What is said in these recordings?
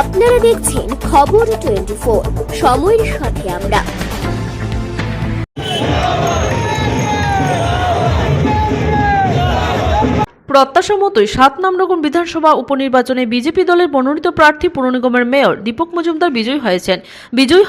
আপনারা দেখছেন খবর 24 সময়ের সাথে আমরা। প্রত্যাশা মতোই ৭ নামনগর বিধানসভা উপনির্বাচনে বিজেপি দলের মনোনীত প্রার্থী পুর নিগমের মেয়র দীপক মজুমদার বিজয়ী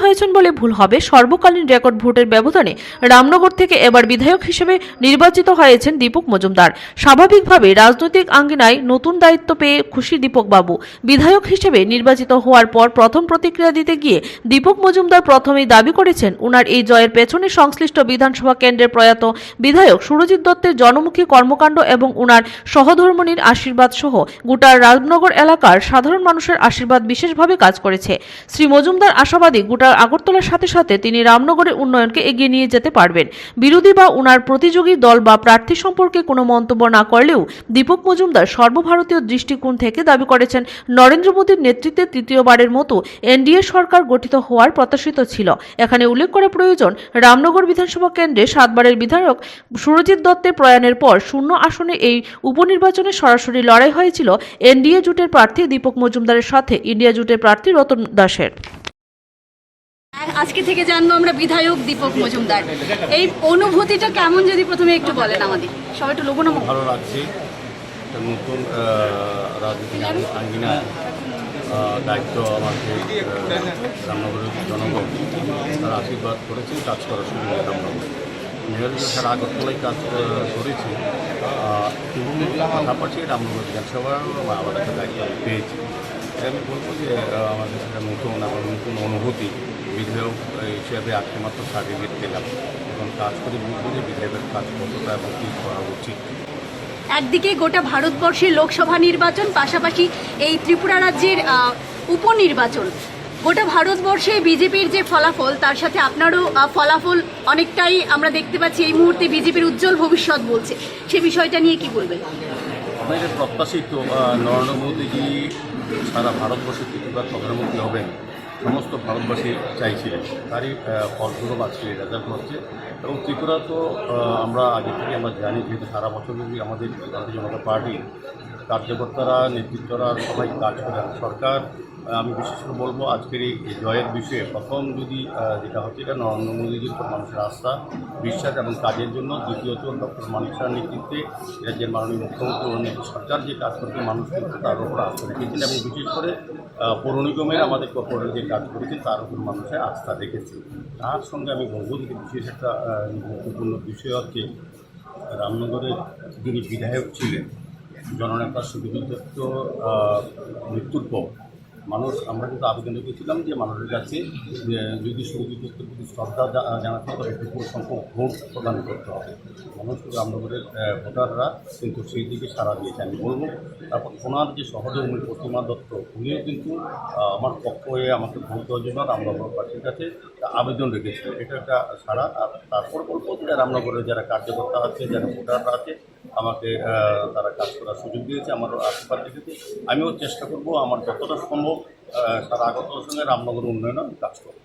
হয়েছেন বলে ভুল হবে। সর্বকালীন রেকর্ড ভোটের ব্যবধানে রামনগর থেকে এবার বিধায়ক হিসেবে নির্বাচিত হয়েছেন দীপক মজুমদার। স্বাভাবিকভাবে রাজনৈতিক আঙ্গিনায় নতুন দায়িত্ব পেয়ে খুশি দীপক বাবু। বিধায়ক হিসেবে নির্বাচিত হওয়ার পর প্রথম প্রতিক্রিয়া দিতে গিয়ে দীপক মজুমদার প্রথমেই দাবি করেছেন উনার এই জয়ের পেছনে সংশ্লিষ্ট বিধানসভা কেন্দ্রের প্রয়াত বিধায়ক সুরজিৎ দত্তের জনমুখী কর্মকাণ্ড এবং উনার সহধর্মিণীর আশীর্বাদ সহ গোটা রামনগর এলাকার সাধারণ মানুষের আশীর্বাদ বিশেষভাবে কাজ করেছে। শ্রী মজুমদার আশাবাদী গোটা আগরতলার সাথে সাথে তিনি রামনগরের উন্নয়নকে এগিয়ে নিয়ে যেতে পারবেন। বিরোধী বা উনার প্রতিযোগী দল বা প্রার্থী সম্পর্কে কোনো মন্তব্য না করলেও দীপক মজুমদার সর্বভারতীয় দৃষ্টিকোণ থেকে দাবি করেছেন নরেন্দ্র মোদীর নেতৃত্বে তৃতীয়বারের মতো এনডিএ সরকার গঠিত হওয়ার প্রত্যাশিত ছিল। এখানে উল্লেখ করা প্রয়োজন, রামনগর বিধানসভা কেন্দ্রে 7 বারের বিধায়ক সুরজিৎ দত্তের প্রয়াণের পর শূন্য আসনে এই উপনির্বাচনে সরাসরি লড়াই হয়েছিল এনডিএ জোটের প্রার্থী দীপক মজুমদারের সাথে ইন্ডিয়া জোটের প্রার্থী রতন দাসের। আজকে থেকে জানবো আমরা বিধায়ক দীপক মজুমদার, এই অনুভূতিটা কেমন যদি প্রথমে একটু বলেন আমাদের সবাই একটু লোকনাম। ভালো লাগছে, একটা নতুন রাজনীতিক আঙ্গিনা দায়িত্ব আমাকে রামনগরের জনগণ তারা আশীর্বাদ করেছে, কাজ করার সুযোগ রামনগর মেয়র সারা আগরতলায় কাজ করেছি এবং পাশাপাশি রামনগর বিধানসভার আবার একটা দায়িত্ব পেয়েছি। আমি বলবো যে আমাদের সেটা নতুন আবার নতুন অনুভূতি। বিধায়ক হিসেবে আজকে মাত্র সার্টিফিকেট পেলাম, এখন কাজ করে বুঝবো যে বিধায়কের কাজ কতটা এবং কী করা উচিত। একদিকে গোটা ভারতবর্ষের লোকসভা নির্বাচন, পাশাপাশি এই ত্রিপুরা রাজ্যের উপনির্বাচন, গোটা ভারতবর্ষে বিজেপির যে ফলাফল তার সাথে আপনারও ফলাফল অনেকটাই আমরা দেখতে পাচ্ছি। এই মুহূর্তে বিজেপির উজ্জ্বল ভবিষ্যৎ বলছে, সে বিষয়টা নিয়ে কি বলবেন? আমাদের প্রত্যাশিত নরেন্দ্র মোদীজি সারা ভারতবর্ষে ত্রিপুরার প্রধানমন্ত্রী হবেন, সমস্ত ভারতবাসী চাইছিলেন। তারই ফলস্বরূপ আজকে রেজাল্ট হচ্ছে। এবং ত্রিপুরা তো আমরা আগে থেকে আমরা জানি, যেহেতু সারা বছর যদি আমাদের ভারতীয় জনতা পার্টির কার্যকর্তারা নেতৃত্বরা সবাই কাজ করেন। সরকার আমি বিশেষ করে বলবো আজকের এই জয়ের বিষয়ে প্রথম যদি যেটা হচ্ছে, এটা নরেন্দ্র মোদীজির উপর মানুষের আস্থা বিশ্বাস এবং কাজের জন্য। দ্বিতীয়ত ডক্টর মানিক শাহর নেতৃত্বে রাজ্যের মাননীয় মুখ্যমন্ত্রী সরকার যে কাজ করতে মানুষ কিন্তু তার উপর আস্থা রেখেছেন এবং বিশেষ করে পৌর নিগমের আমাদের কর্পোরেট যে কাজ করেছেন তার উপর মানুষের আস্থা রেখেছে। তার সঙ্গে আমি বলবো যে বিশেষ একটা গুরুত্বপূর্ণ বিষয় হচ্ছে রামনগরের যিনি বিধায়ক ছিলেন জননেতা সুরজিৎ দত্ত মৃত্যুর পর মানুষ আমরা কিন্তু আবেদন রেখেছিলাম যে মানুষের কাছে যদি সুরজিৎ দত্তের প্রতি শ্রদ্ধা জানাতে হবে বিপুল সংখ্যক ভোট প্রদান করতে হবে। মানুষ রামনগরের ভোটাররা কিন্তু সেই দিকে সাড়া দিয়েছে। আমি বলবো তারপর ওনার যে সহধর্মী প্রতিমা দত্ত উনিও কিন্তু আমার পক্ষ হয়ে আমাকে ভোট দেওয়ার জন্য রামনগর পার্টির কাছে আবেদন রেখেছিলেন। এটা একটা সাড়া। আর তারপর বলবো যে রামনগরের যারা কার্যকর্তা আছে, যারা ভোটাররা আছে, আমাকে তারা কাজ করার সুযোগ দিয়েছে, আমার আশীর্বাদ রেখেছে। আমিও চেষ্টা করব আমার যতটা সম্ভব সারা আগরতলার সঙ্গে রামনগর উন্নয়নে কাজ করব।